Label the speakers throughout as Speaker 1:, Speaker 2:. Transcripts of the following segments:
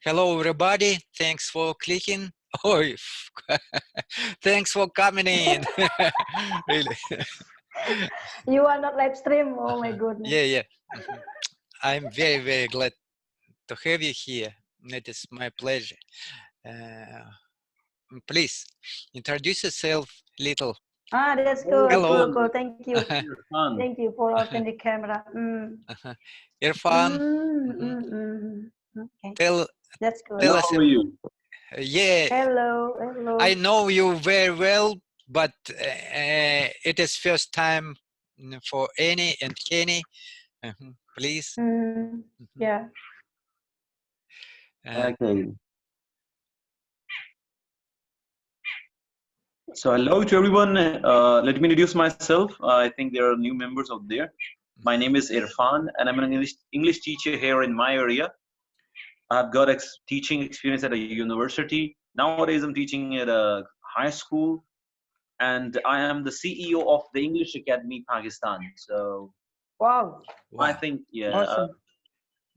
Speaker 1: Hello, everybody. Thanks for clicking. Oh, thanks for coming in. Really.
Speaker 2: You are not live stream. Oh my goodness.
Speaker 1: Yeah. I'm very, very glad to have you here. It is my pleasure. Please introduce yourself little.
Speaker 2: That's good.
Speaker 1: Hello.
Speaker 2: Cool. Thank you. Thank you for opening the camera.
Speaker 1: Irfan.
Speaker 2: Okay.
Speaker 1: Tell
Speaker 2: That's good.
Speaker 1: us.
Speaker 3: How are you?
Speaker 1: Yeah.
Speaker 2: Hello.
Speaker 1: I know you very well, but it is first time for Annie and Kenny. Please.
Speaker 2: Yeah.
Speaker 3: Okay. So hello to everyone. Let me introduce myself. I think there are new members out there. My name is Irfan, and I'm an English teacher here in my area. I've got teaching experience at a university. Nowadays, I'm teaching at a high school, and I am the CEO of the English Academy Pakistan. So,
Speaker 2: Wow.
Speaker 3: I think
Speaker 2: Awesome.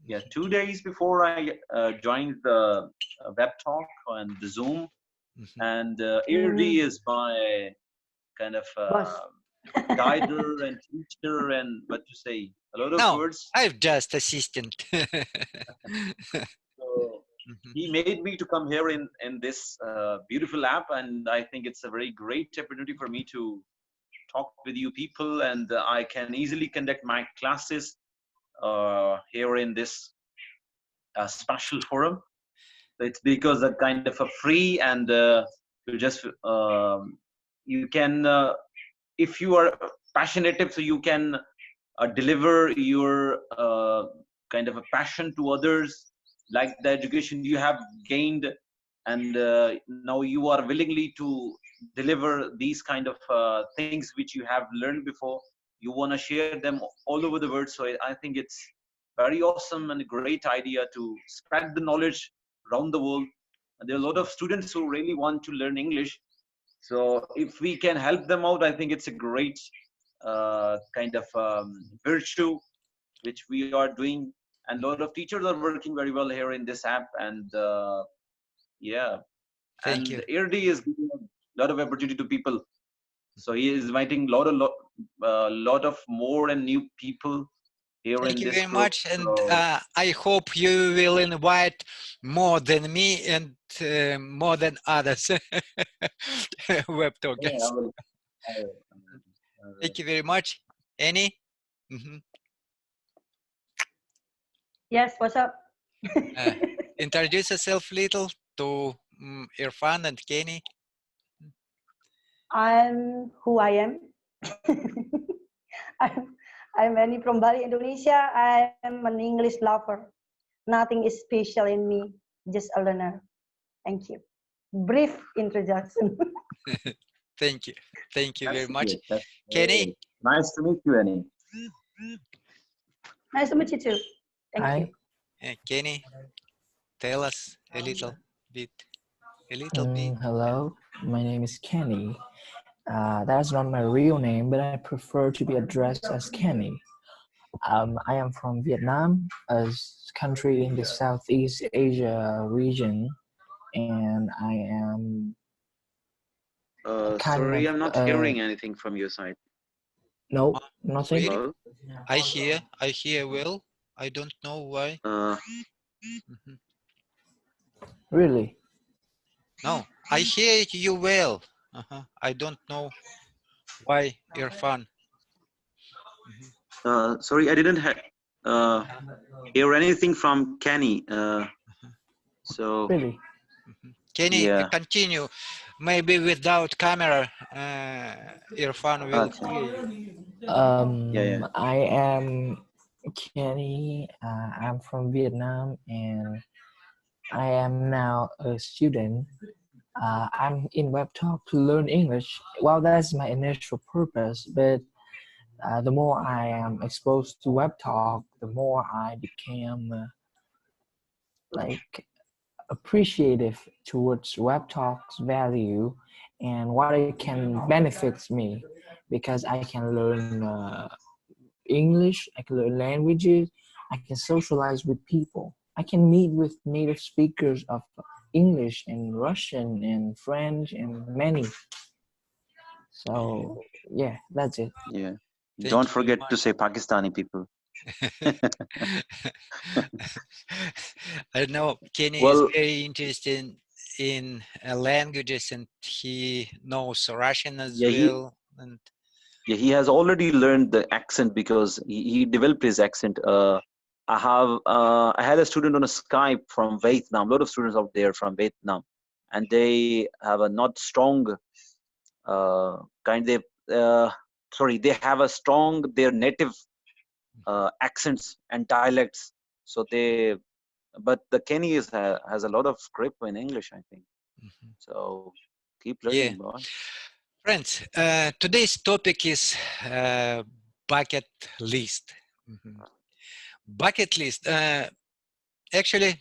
Speaker 3: 2 days before I joined the Webtalk and the Zoom. And Irdi is my kind of guider and teacher and what to say, a lot of words.
Speaker 1: I'm just assistant.
Speaker 3: So he made me to come here in this beautiful app, and I think it's a very great opportunity for me to talk with you people, and I can easily conduct my classes here in this special forum. It's because a kind of a free and you just you can if you are passionate, so you can deliver your kind of a passion to others, like the education you have gained, and now you are willingly to deliver these kind of things which you have learned before. You want to share them all over the world. So I think it's very awesome and a great idea to spread the knowledge around the world. And there are a lot of students who really want to learn English. So if we can help them out, I think it's a great kind of virtue which we are doing. And a lot of teachers are working very well here in this app. And yeah,
Speaker 1: Thank you.
Speaker 3: Irdi is giving a lot of opportunity to people. So he is inviting lot of more and new people here
Speaker 1: Thank
Speaker 3: in
Speaker 1: you
Speaker 3: this
Speaker 1: very
Speaker 3: group.
Speaker 1: much, and I hope you will invite more than me and more than others. Webtalk guests. Thank you very much, Annie.
Speaker 2: Yes, what's up?
Speaker 1: Introduce yourself little to Irfan and Kenny.
Speaker 2: I'm who I am. I'm Annie from Bali, Indonesia. I'm an English lover. Nothing is special in me, just a learner. Thank you. Brief introduction.
Speaker 1: Thank you. Thank you very much.
Speaker 3: Kenny? Nice to meet you, Annie.
Speaker 2: Nice to meet you too. Thank you.
Speaker 1: Kenny, tell us a little bit.
Speaker 4: Hello, my name is Kenny. That's not my real name, but I prefer to be addressed as Kenny. I am from Vietnam, a country in the Southeast Asia region, and I am.
Speaker 3: Sorry, I'm not hearing anything from your side.
Speaker 4: No, nothing.
Speaker 1: Really? I hear well. I don't know why.
Speaker 4: Really?
Speaker 1: No, I hear you well. I don't know why, Irfan.
Speaker 3: Sorry, I didn't hear anything from Kenny. So
Speaker 4: really,
Speaker 1: Kenny, continue. Maybe without camera, Irfan will.
Speaker 4: I am Kenny. I'm from Vietnam, and I am now a student. I'm in Webtalk to learn English. Well, that's my initial purpose, but the more I am exposed to Webtalk, the more I became appreciative towards Webtalk's value and what it can benefit me, because I can learn English, I can learn languages, I can socialize with people. I can meet with native speakers of English and Russian and French and many. So yeah, that's it.
Speaker 3: Yeah.
Speaker 1: Thank
Speaker 3: Don't
Speaker 1: you very
Speaker 3: forget to
Speaker 1: much.
Speaker 3: say Pakistani people.
Speaker 1: I know Kenny is
Speaker 3: Well,
Speaker 1: very interested in languages, and he knows Russian as
Speaker 3: yeah,
Speaker 1: well. And
Speaker 3: he has already learned the accent because he developed his accent. I had a student on a Skype from Vietnam. A lot of students out there from Vietnam, and they have a not strong kind. They have a strong their native accents and dialects. So but the Kenny has a lot of grip in English, I think.
Speaker 1: Mhm.
Speaker 3: So keep
Speaker 1: Yeah,
Speaker 3: learning, boy.
Speaker 1: friends, today's topic is bucket list. Mhm. Bucket list. Actually,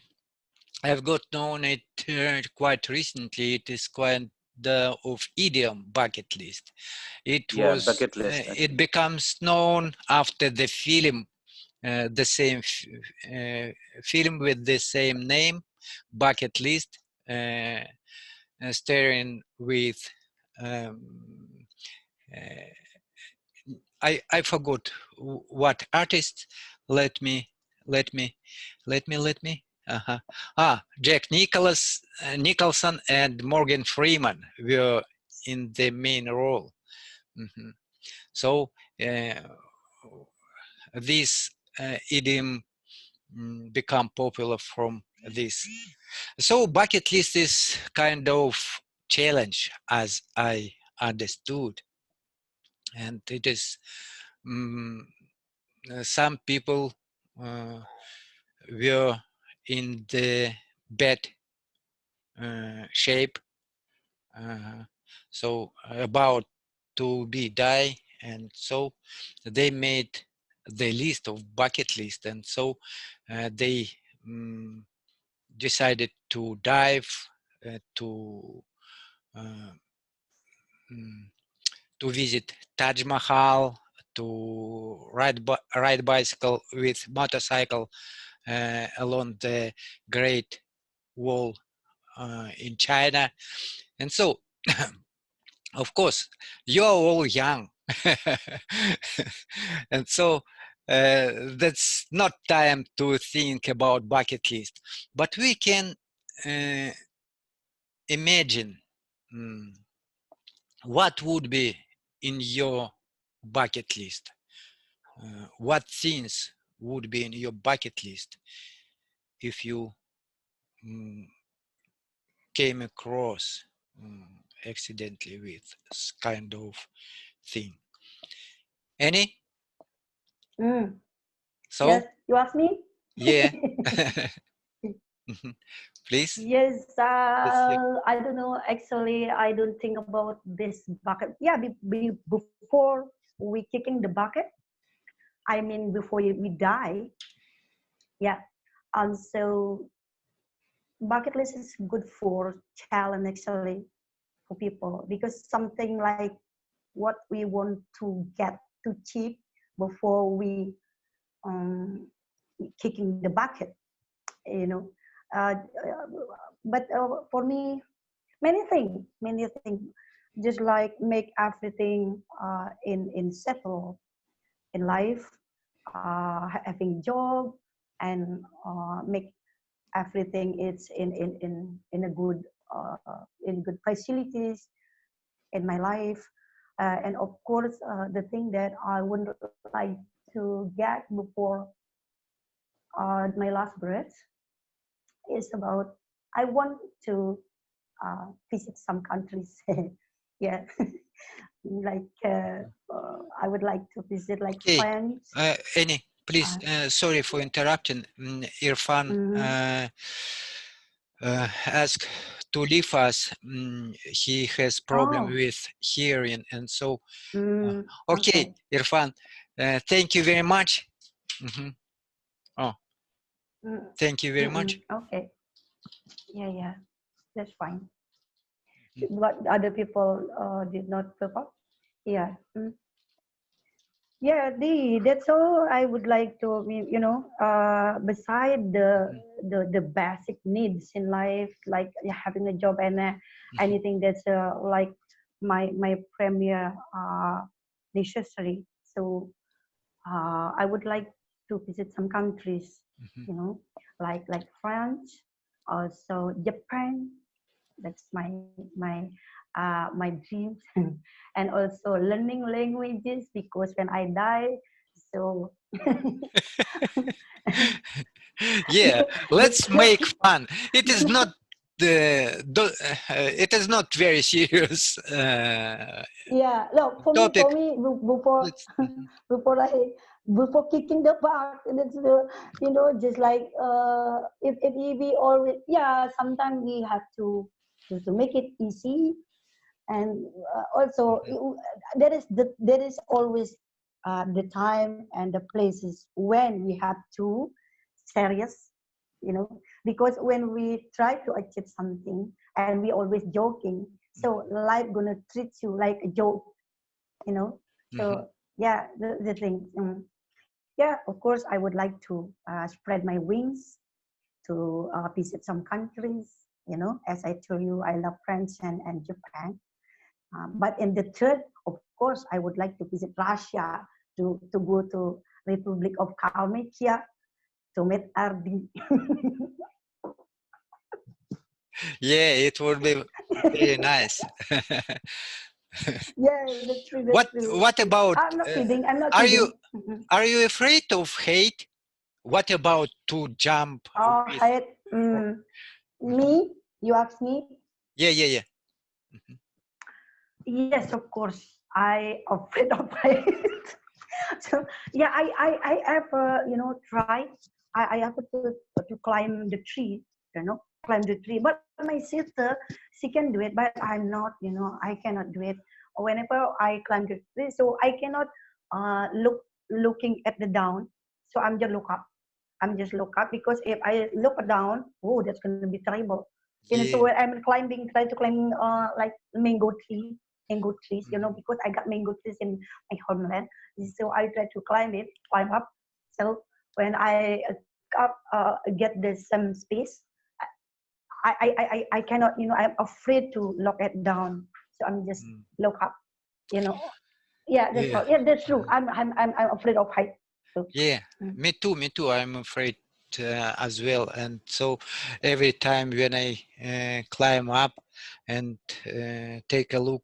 Speaker 1: I've got known it quite recently. It is quite the of idiom bucket list. It
Speaker 3: Yeah,
Speaker 1: was.
Speaker 3: bucket list
Speaker 1: It
Speaker 3: actually.
Speaker 1: becomes known after the film, the same film with the same name, bucket list, starring with. Um, I forgot what artist. Let me let me let me. Uh-huh. Jack Nicholson and Morgan Freeman were in the main role. Mhm. So this idiom become popular from this. So bucket list is kind of challenge, as I understood, and it is some people were in the bad shape, so about to be die, and so they made the list of bucket list, and so they decided to dive uh, mm, to visit Taj Mahal, to ride bicycle with motorcycle along the Great Wall in China. And so, of course, you're all young. And so that's not time to think about bucket list. But we can imagine what would be in your bucket list. What things would be in your bucket list if you came across accidentally with this kind of thing? Any?
Speaker 2: Mm.
Speaker 1: So,
Speaker 2: Yes, you ask me?
Speaker 1: yeah. Please.
Speaker 2: Yes,
Speaker 1: Let's hear.
Speaker 2: I don't know. Actually, I don't think about this bucket. Yeah, before we kicking the bucket, I mean, before we die. Yeah. And so bucket list is good for challenge actually for people because something like what we want to get to achieve before we um, kicking the bucket, you know. Uh, but for me, many things, just like make everything in settle in life, having job, and make everything it's in a good in good facilities in my life, and of course the thing that I would like to get before my last breath is about I want to visit some countries. Yeah, like I would like to visit like
Speaker 1: Okay.
Speaker 2: France.
Speaker 1: Any, please.
Speaker 2: Uh,
Speaker 1: Sorry for interrupting. Irfan
Speaker 2: mm,
Speaker 1: asked to leave us. He has problem
Speaker 2: oh,
Speaker 1: with hearing, and so. Okay,
Speaker 2: okay.
Speaker 1: Irfan. Thank you very much. Mhm. Oh,
Speaker 2: Mm,
Speaker 1: thank you very much.
Speaker 2: okay. Yeah, yeah, that's fine.
Speaker 1: Mm.
Speaker 2: What other people did not perform? Yeah. Yeah, that's all I would like to, beside the basic needs in life, like having a job and anything that's like my premier necessary. So I would like to visit some countries,
Speaker 1: Mhm.
Speaker 2: like France, also Japan. That's my dreams, and also learning languages because when I die, so
Speaker 1: Yeah,
Speaker 2: the
Speaker 1: let's make fun. It is not it is not very serious
Speaker 2: yeah, no,
Speaker 1: topic.
Speaker 2: for me, before
Speaker 1: Let's,
Speaker 2: before I before kicking the buck, it's just like if we always, yeah, sometimes we have to make it easy, and also
Speaker 1: Mhm.
Speaker 2: there is always the time and the places when we have to serious, because when we try to achieve something and we always joking, so life gonna treat you like a joke,
Speaker 1: Mhm.
Speaker 2: so yeah, the thing, yeah, of course I would like to spread my wings to visit some countries, as I told you, I love France and Japan. But in the third, of course, I would like to visit Russia, to go to Republic of Kalmykia to meet Ardi.
Speaker 1: Yeah, it would be very nice.
Speaker 2: Yeah, that's true. That's
Speaker 1: what
Speaker 2: true.
Speaker 1: what about
Speaker 2: I'm not kidding. I'm not
Speaker 1: are you
Speaker 2: kidding. Mhm.
Speaker 1: are you afraid of hate? What about to jump
Speaker 2: Oh,
Speaker 1: with
Speaker 2: hate.
Speaker 1: Mhm.
Speaker 2: Me? You ask me?
Speaker 1: Yeah, yeah, yeah. Mhm.
Speaker 2: Yes, of course. I afraid of height. So yeah, I have tried. I have to climb the tree, climb the tree. But my sister, she can do it, but I'm not. I cannot do it. Whenever I climb the tree, so I cannot looking at the down. So I'm just look up. I'm just look up because if I look down, oh, that's gonna be terrible. So
Speaker 1: Yeah.
Speaker 2: when I'm climbing, try to climb like mango trees,
Speaker 1: Mhm.
Speaker 2: because I got mango trees in my homeland. So I try to climb up. So when I get the some space, I cannot, I'm afraid to look it down. So I'm just
Speaker 1: Mm.
Speaker 2: look up, you know. Yeah, that's
Speaker 1: Yeah.
Speaker 2: all. Yeah, that's true.
Speaker 1: Mhm.
Speaker 2: I'm afraid of height. So,
Speaker 1: Yeah,
Speaker 2: mm,
Speaker 1: me too, me too. I'm afraid as well. And so every time when I climb up and take a look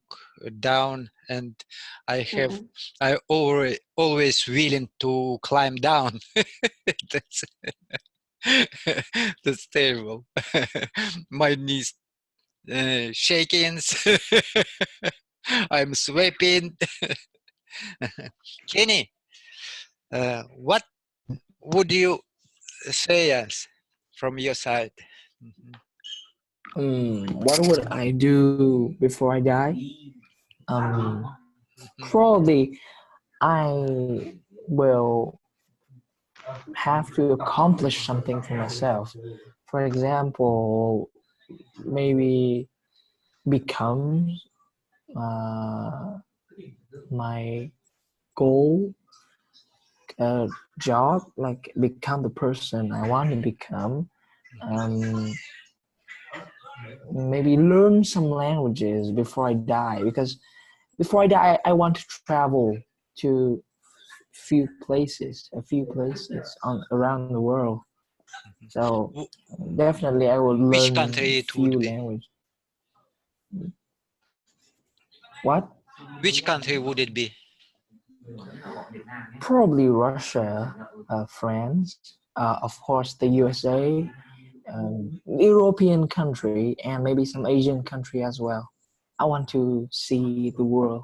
Speaker 1: down, and I have,
Speaker 2: mm-mm.
Speaker 1: I always willing to climb down. That's that's terrible. My knees shaking. I'm sweating. Kenny, what would you say us from your side? Mhm,
Speaker 4: What would I do before I die? Um,
Speaker 1: mhm,
Speaker 4: Probably I will have to accomplish something for myself. For example, maybe become uh, my goal job, like become the person I want to become. Um, Maybe learn some languages before I die, because before I die, I want to travel to a few places on around the world.
Speaker 1: mhm.
Speaker 4: So
Speaker 1: Wh-
Speaker 4: definitely, I will
Speaker 1: Which
Speaker 4: learn
Speaker 1: country it
Speaker 4: few
Speaker 1: would be?
Speaker 4: language. What?
Speaker 1: Which country would it be?
Speaker 4: Probably Russia, France, of course the USA, European country, and maybe some Asian country as well. I want to see the world,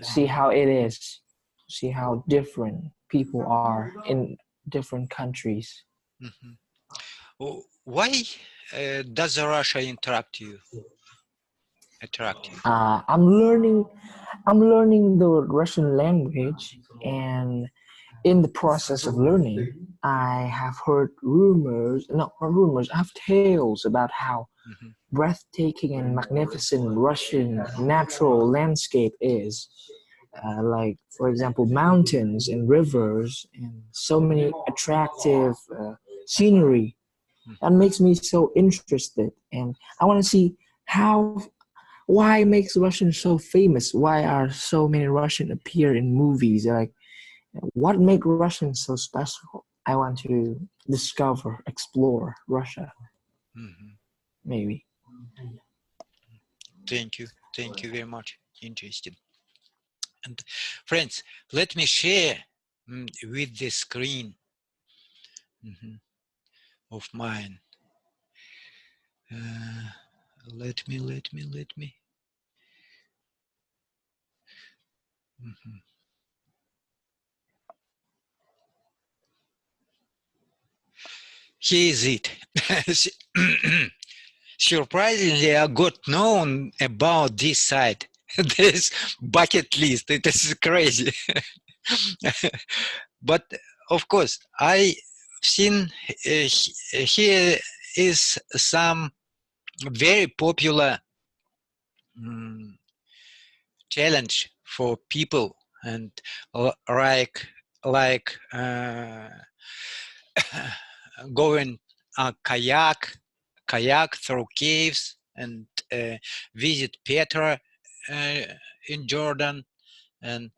Speaker 4: see how it is, see how different people are in different countries.
Speaker 1: Mhm. Why does Russia attract you?
Speaker 4: Uh, I'm learning, I'm learning the Russian language, and in the process of learning, I have heard rumors, not rumors, I have tales about how
Speaker 1: Mhm,
Speaker 4: breathtaking and magnificent Russian natural landscape is. like for example mountains and rivers and so many attractive scenery. That makes me so interested, and I want to see how why makes Russian so famous. Why are so many Russian appear in movies? Like what make Russians so special? I want to discover, explore Russia. Maybe.
Speaker 1: Thank you very much. Interesting. And friends, let me share with the screen of mine. Let me. Here is it. Surprisingly, I got known about this site, this bucket list. It is crazy. But of course, I've seen here is some very popular challenge for people, and like going kayak through caves and visit Petra in Jordan, and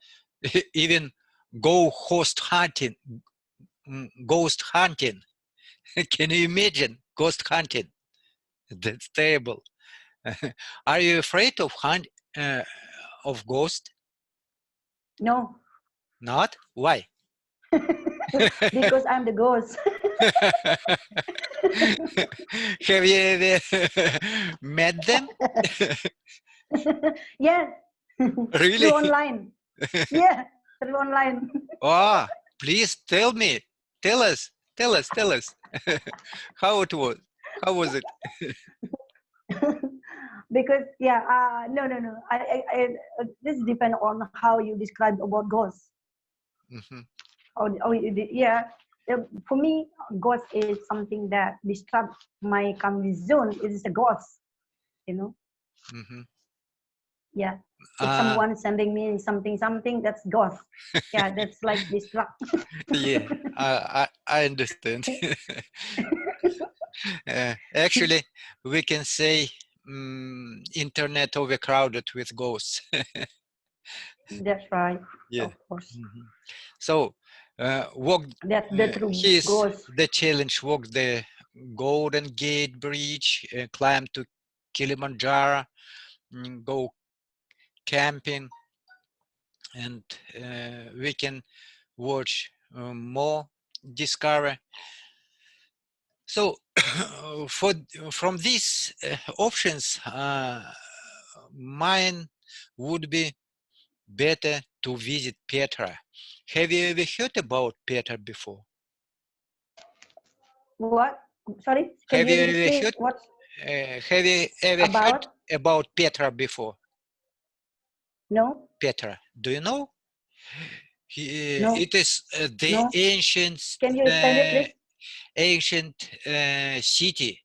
Speaker 1: even go ghost hunting. Can you imagine ghost hunting? That's terrible. Are you afraid of ghost?
Speaker 2: No.
Speaker 1: Not? Why?
Speaker 2: Because I'm the ghost.
Speaker 1: Have you ever met them?
Speaker 2: Yes.
Speaker 1: Really?
Speaker 2: Through online. Yeah, through online.
Speaker 1: Oh, please tell me. Tell us. How it was? How was it?
Speaker 2: Because no. This depends on how you describe about ghosts. Yeah. For me, ghost is something that disrupts my comfort zone. It is a ghost, you know. Yeah. If someone sending me something, that's ghost. Yeah, that's like disrupt.
Speaker 1: Yeah, I understand. Actually, we can say internet overcrowded with ghosts.
Speaker 2: That's right.
Speaker 1: Yeah.
Speaker 2: Of course.
Speaker 1: So, walk.
Speaker 2: That's the true
Speaker 1: Here's
Speaker 2: ghost.
Speaker 1: the challenge: walk the Golden Gate Bridge, climb to Kilimanjaro, go camping, and we can watch more discover. So from these options, mine would be better to visit Petra. Have you ever heard about Petra before?
Speaker 2: What? Sorry, can
Speaker 1: Have you
Speaker 2: you
Speaker 1: ever
Speaker 2: repeat
Speaker 1: heard?
Speaker 2: what
Speaker 1: Have you ever heard about Petra before?
Speaker 2: No.
Speaker 1: Petra, do you know?
Speaker 2: No.
Speaker 1: It is the
Speaker 2: No.
Speaker 1: ancient.
Speaker 2: Can you explain it, please?
Speaker 1: Ancient city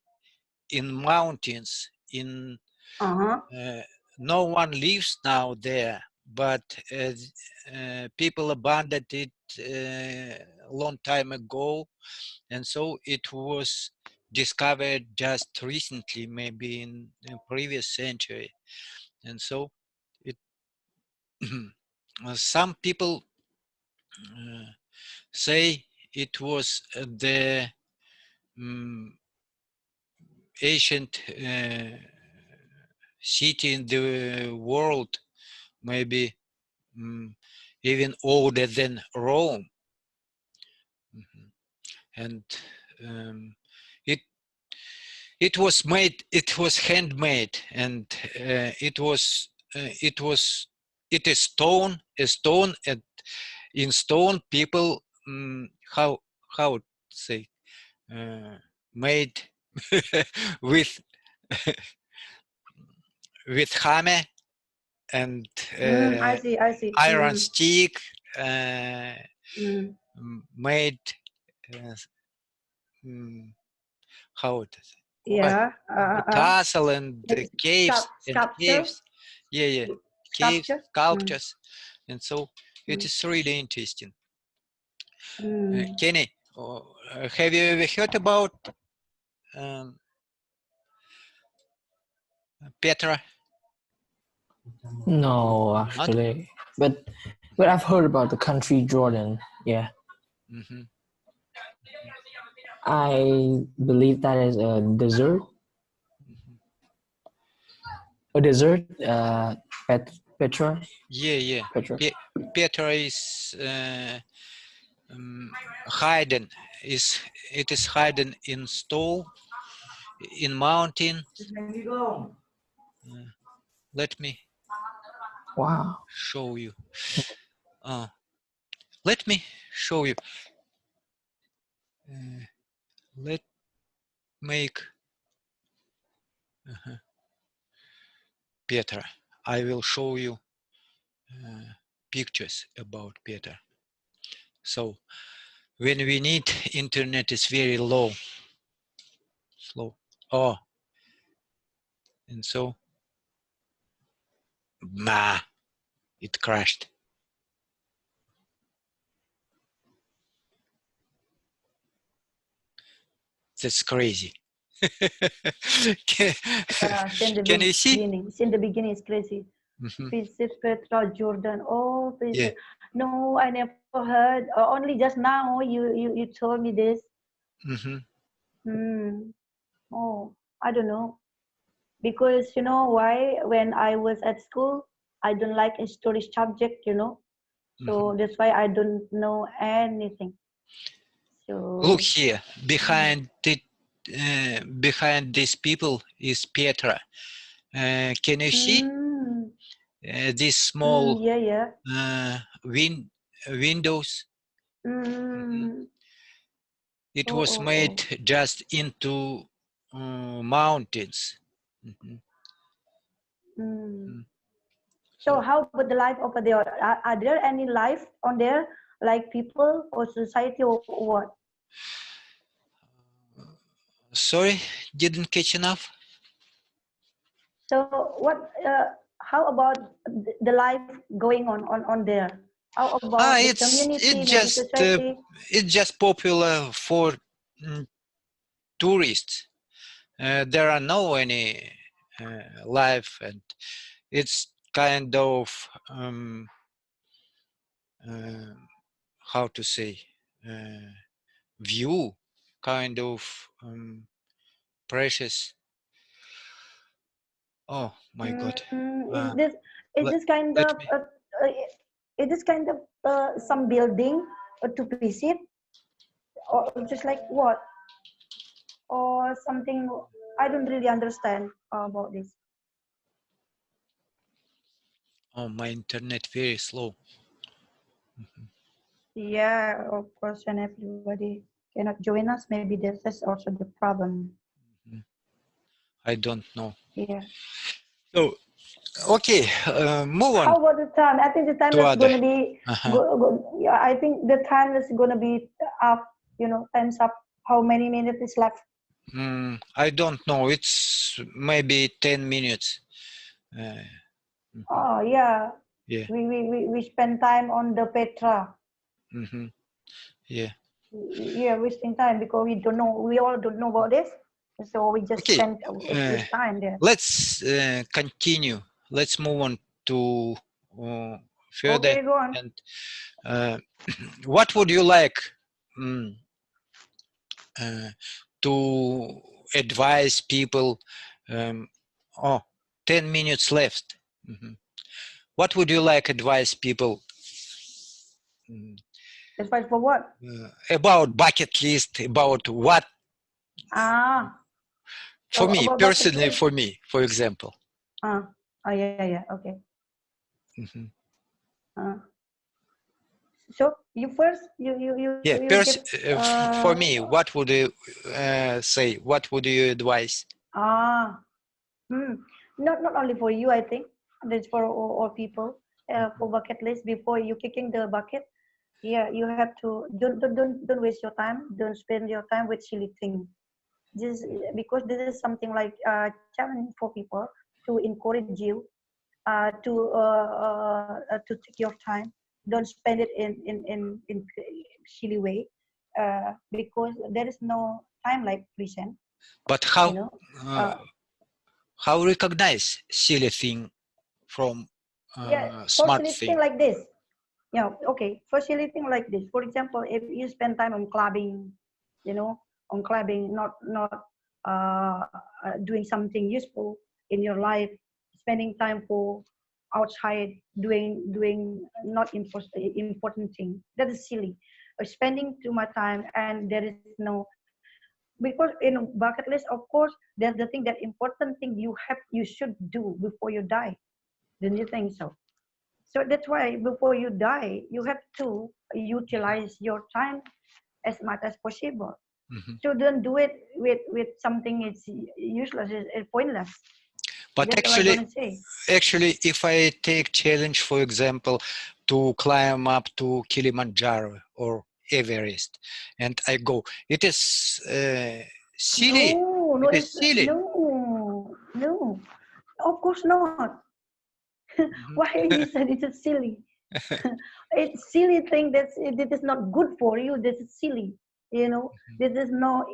Speaker 1: in mountains. No one lives now there, but people abandoned it a long time ago, and so it was discovered just recently, maybe in the previous century. And so it some people say it was the ancient city in the world, maybe even older than Rome. And it was handmade, and it is stone, and in stone people how to say made with hammer and
Speaker 2: I see.
Speaker 1: iron stick, made how it is
Speaker 2: Yeah.
Speaker 1: the castle and the caves
Speaker 2: Sculpture.
Speaker 1: caves, caves, sculptures. And so it is really interesting.
Speaker 2: Mm.
Speaker 1: Kenny, have you ever heard about Petra?
Speaker 4: No, actually, but I've heard about the country Jordan. Yeah, I believe that is a desert. A desert. Petra.
Speaker 1: Yeah.
Speaker 4: Petra.
Speaker 1: Petra is hidden. It is hidden in stone, in mountain. Let me
Speaker 4: Wow.
Speaker 1: show you. Let me show you. Let make Petra. I will show you pictures about Petra. So when we need internet is very slow. Oh, and so it crashed. That's crazy. Can you see?
Speaker 2: In the beginning, it's crazy. Visit Petra, Jordan. Oh, visit. No, I never heard. Only just now you told me this. Oh, I don't know. Because you know why? When I was at school, I don't like a story subject, you know. So that's why I don't know anything. So
Speaker 1: Look here, behind these people is Petra. Can you see these small windows? It was made just into mountains.
Speaker 2: So how about the life over there? Are there any life on there, like people or society or what?
Speaker 1: Sorry, didn't catch enough.
Speaker 2: So what? How about the life going on there? How about the community, maybe society?
Speaker 1: It's just popular for tourists. There are no any life, and it's kind of how to say view, kind of precious. Oh my God!
Speaker 2: Is this kind of some building to visit, or just like what, or something? I don't really understand about this.
Speaker 1: Oh, my internet very slow.
Speaker 2: Yeah, of course, and everybody cannot join us. Maybe this is also the problem.
Speaker 1: I don't know.
Speaker 2: Yeah.
Speaker 1: So, okay, move on.
Speaker 2: How about the time? I think the time is going to be. Yeah, I think the time is going to be up. You know, time's up. How many minutes is left?
Speaker 1: I don't know. It's maybe 10 minutes.
Speaker 2: Oh yeah.
Speaker 1: Yeah.
Speaker 2: We spend time on the Petra.
Speaker 1: Yeah.
Speaker 2: Yeah, wasting time because we don't know. We all don't know about this, so we just spend waste time there.
Speaker 1: Let's continue. Let's move on to further.
Speaker 2: Okay, go on.
Speaker 1: And what would you like to advise people? 10 minutes left. What would you like advise people?
Speaker 2: Advice for what?
Speaker 1: About bucket list, about what? For me, personally, for me, for example.
Speaker 2: Yeah, okay. So you first,
Speaker 1: for me, what would you say? What would you advise?
Speaker 2: Not only for you, I think that's for all people. For bucket list, before you kicking the bucket, yeah, you have to don't waste your time. Don't spend your time with silly things. Just because this is something like challenge for people to encourage you to take your time. Don't spend it in silly way, because there is no time like present.
Speaker 1: But how recognize silly thing from
Speaker 2: Yeah, for
Speaker 1: smart
Speaker 2: silly
Speaker 1: thing?
Speaker 2: thing like this. Yeah, okay. For silly thing like this, for example, if you spend time on clubbing, not doing something useful in your life, spending time for outside doing not important thing, that is silly. Spending too much time and there is no, because in a bucket list, of course, there's the thing, that important thing you should do before you die. Don't you think so? So that's why before you die, you have to utilize your time as much as possible.
Speaker 1: Mhm.
Speaker 2: So don't do it with something it's useless, it's pointless.
Speaker 1: But
Speaker 2: That's what I'm gonna say.
Speaker 1: actually, if I take challenge, for example, to climb up to Kilimanjaro or Everest, and I go, it is silly.
Speaker 2: No,
Speaker 1: It is silly.
Speaker 2: no. Of course not.
Speaker 1: Mhm.
Speaker 2: Why you said it is silly? It's silly thing it is not good for you. This is silly. This is no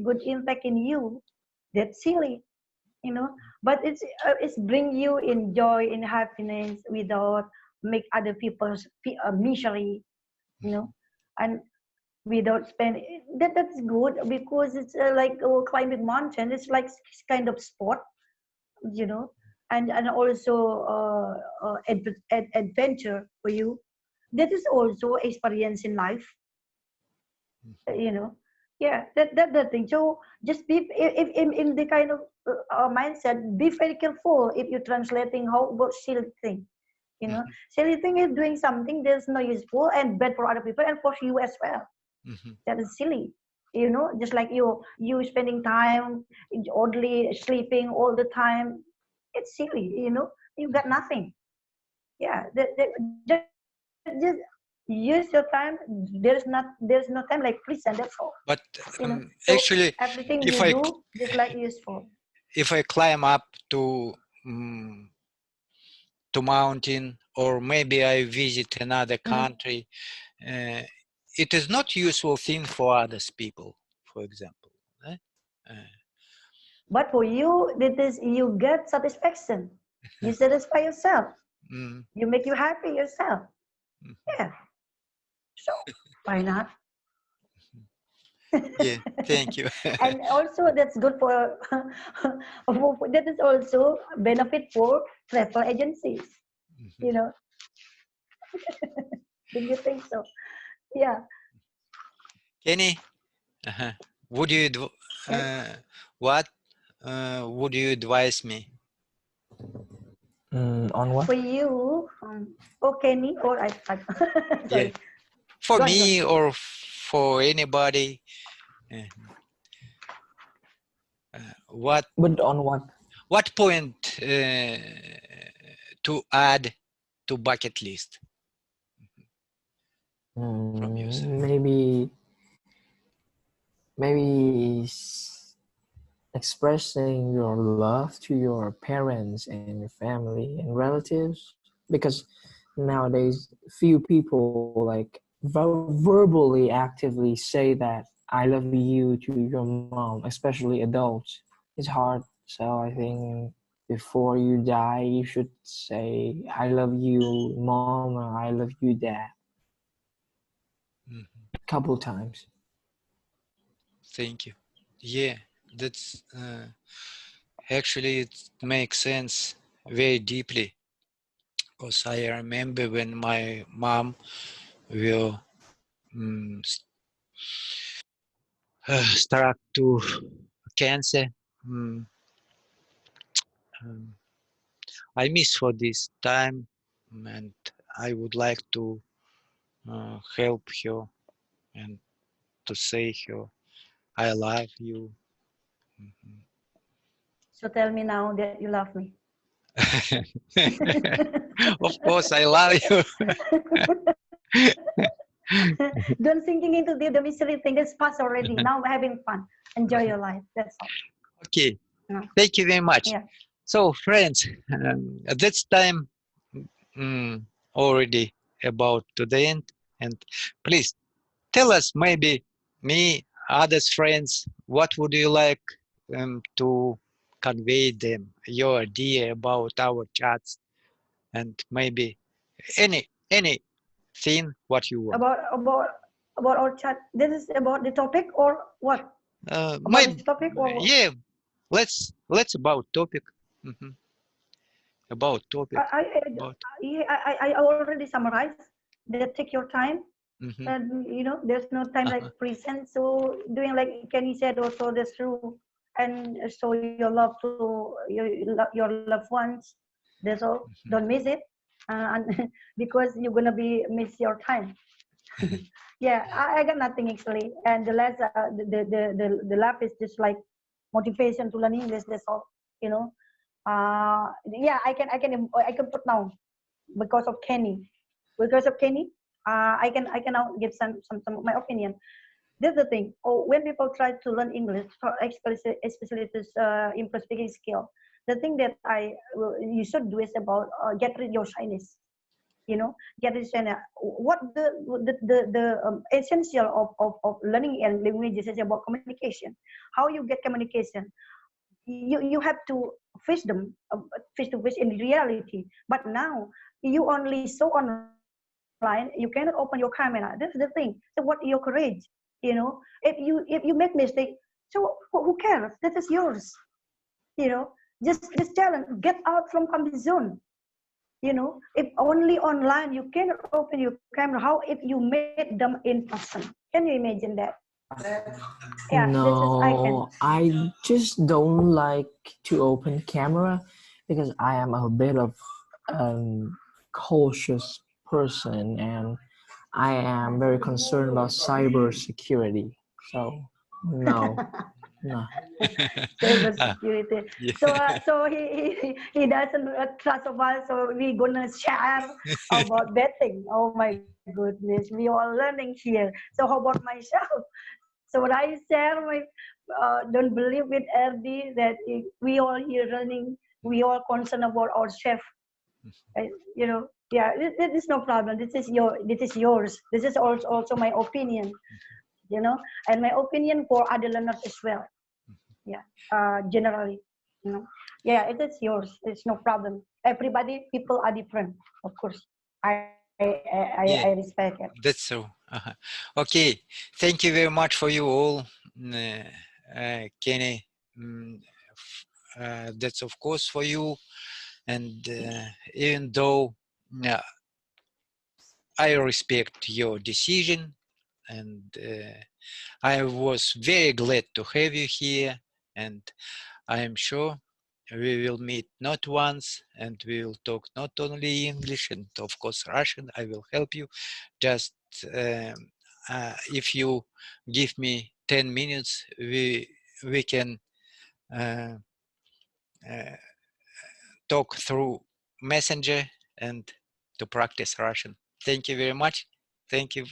Speaker 2: good impact in you. That's silly. But it's bring you in joy, in happiness, without make other people misery. And without spend that's good, because it's like climbing mountain. It's like kind of sport, you know and also adventure for you. That is also experience in life, you know yeah, that the thing. So just be, if in the kind of mindset, be very careful if you're translating how about silly thing.
Speaker 1: Mhm.
Speaker 2: Silly thing is doing something that's not useful and bad for other people and for you as well.
Speaker 1: Mhm.
Speaker 2: That is silly. Just like you spending time only sleeping all the time. It's silly. You got nothing. Yeah, just use your time. There's no time like present, that's all.
Speaker 1: But
Speaker 2: So
Speaker 1: actually,
Speaker 2: everything you
Speaker 1: if
Speaker 2: do
Speaker 1: I
Speaker 2: is like useful.
Speaker 1: if I climb up um, to mountain, or maybe I visit another country, uh, it is not useful thing for others people, for example. Eh? Uh,
Speaker 2: But for you, that is, you get satisfaction. You satisfy yourself.
Speaker 1: mm,
Speaker 2: You make you happy yourself.
Speaker 1: mm.
Speaker 2: Yeah. So why not?
Speaker 1: Yeah, thank you.
Speaker 2: And also that's good for, that is also benefit for travel agencies.
Speaker 1: Mhm.
Speaker 2: You know, don't you think so? Yeah.
Speaker 1: Kenny, uh-huh. would you
Speaker 2: Yes.
Speaker 1: what would you advise me?
Speaker 4: On what?
Speaker 2: For you, Kenny, or I start.
Speaker 1: Yeah,
Speaker 2: Sorry.
Speaker 1: for
Speaker 2: Go on, go on.
Speaker 1: me or for anybody, uh, what
Speaker 4: But on what?
Speaker 1: point to add to bucket list from yourself?
Speaker 4: Maybe expressing your love to your parents and your family and relatives, because nowadays few people like verbally actively say that I love you to your mom, especially adults. It's hard. So I think before you die you should say I love you mom or I love you dad
Speaker 1: Mhm.
Speaker 4: a couple times.
Speaker 1: Thank you. Yeah, that's actually it makes sense very deeply, because I remember when my mom will um, struck to cancer. Mm, um, I miss for this time, and I would like to help her and to say her I love you. Mhm.
Speaker 2: So tell me now that you love me.
Speaker 1: Of course, I love you.
Speaker 2: Don't sinking into the misery thing. It's past already. Now we're having fun. Enjoy your life. That's all.
Speaker 1: Okay,
Speaker 2: Yeah.
Speaker 1: thank you very much.
Speaker 2: Yeah.
Speaker 1: So, friends, that's time already about to the end. And please tell us, maybe me, others friends, what would you like to convey them, your idea about our chats, and maybe anything what you want.
Speaker 2: About our chat. This is about the topic or what? About
Speaker 1: Maybe,
Speaker 2: this topic or what?
Speaker 1: yeah. Let's about topic. Mhm. About topic.
Speaker 2: I, I,
Speaker 1: About.
Speaker 2: I already summarized that. Take your time,
Speaker 1: Mhm.
Speaker 2: and there's no time like present. So doing like Kenny said, also that's true, and show your love to your loved ones. That's all. Don't miss it, and because you're gonna be miss your time. Yeah, I got nothing actually, and the last the lab is just like motivation to learn English. That's all. You know. Yeah, I can put now because of Kenny. Because of Kenny, I can now give some of my opinion. This is the thing. Oh, when people try to learn English, especially to improve speaking skill, the thing that you should do is about get rid your shyness. Get rid shyness. What the essential of learning and languages is about communication. How you get communication. You have to face them face to face in reality. But now you only show online. You cannot open your camera. That's the thing. So what your courage? If you make mistake, so who cares? That is yours. you know just challenge, get out from comfort zone. If only online you cannot open your camera, how if you met them in person? Can you imagine that? Yeah, this is I can.
Speaker 4: No, I just don't like to open camera because I am a bit of cautious person and I am very concerned about cyber security. So no, no.
Speaker 2: Cyber
Speaker 1: Ah,
Speaker 2: security.
Speaker 1: yeah.
Speaker 2: So he doesn't trust of us. So we gonna share about betting. Oh my goodness, we all learning here. So how about myself? So what I share, my don't believe with RD that we all here learning. We all concerned about our chef. Yeah, this is no problem. This is yours. This is also my opinion. And my opinion for other learners as well. Yeah, generally. Yeah, it is yours. It's no problem. Everybody, people are different, of course. I
Speaker 1: Yeah,
Speaker 2: respect it.
Speaker 1: that's so. Okay, thank you very much for you all, Kenny. That's of course for you, and even though I respect your decision, and I was very glad to have you here, and I am sure we will meet not once, and we will talk not only English and of course Russian. I will help you. Just if you give me 10 minutes, we can uh, uh, talk through Messenger and to practice Russian. Thank you very much. Thank you,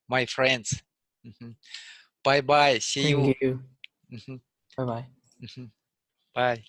Speaker 1: my friends. Bye bye. See you.
Speaker 4: Thank you.
Speaker 1: Mhm,
Speaker 4: Bye bye.
Speaker 1: mhm. Bye.